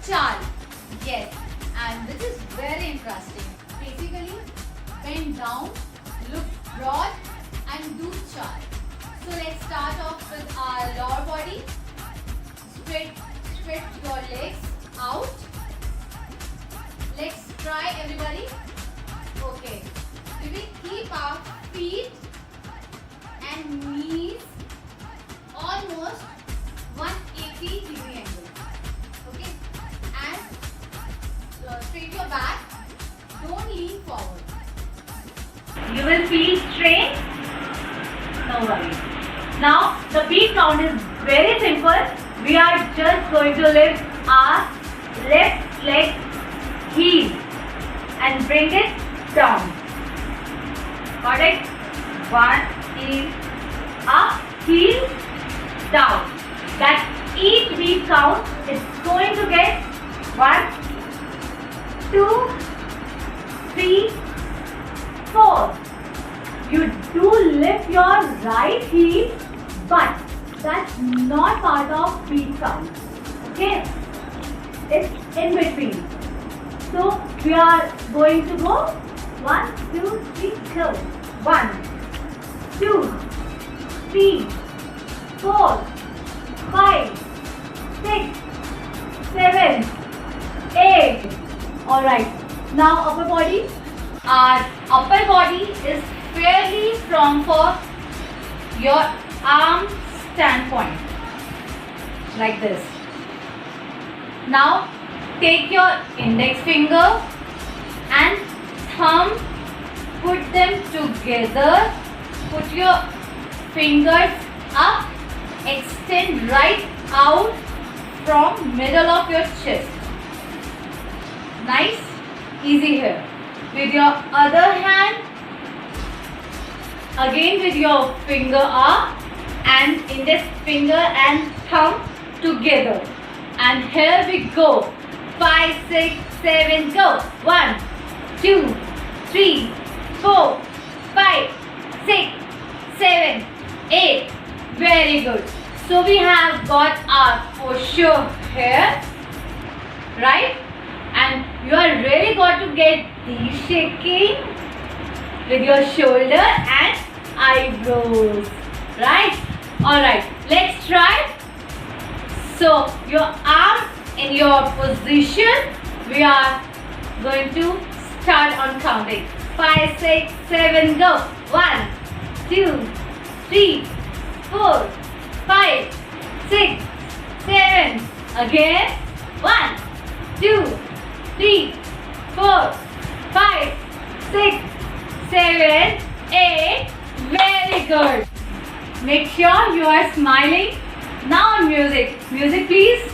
chal. Yes, and this is very interesting. Basically, bend down, look broad, and do chal. So let's start off with our lower body. Stretch your legs out. Let's try, everybody. Okay. We will keep our feet and knees almost 180 degree angle. Okay. And straight your back. Don't lean forward. You will feel strain. No worries. Now the beat count is very simple. We are just going to lift our left leg heel and bring it down. Got it? One heel up, heel down. That each beat count is going to get 1, 2, 3, 4. You do lift your right heel, but that's not part of beat count. Okay? It's in between. So we are going to go 1, 2, 3, go. 1, 2, 3, 4, 5, 6, 7, 8. Alright. Now upper body. Our upper body is fairly strong for your arm standpoint. Like this. Now take your index finger and thumb, put them together, put your fingers up, extend right out from middle of your chest. Nice, easy here. With your other hand, again with your finger up and index finger and thumb together. And here we go. 5, 6, 7, go. 1, 2, 3, 4, 5, 6, 7, 8. Very good. So we have got our posture here, right? And you are really got to get these shaking with your shoulder and eyebrows, right? Alright, let's try. So your arms in your position. We are going to start on counting. 5, 6, 7, go. 1, 2, 3, 4, 5, 6, 7. Again. 1, 2, 3, 4, 5, 6, 7, 8. Very good. Make sure you are smiling. Now on music. Music please.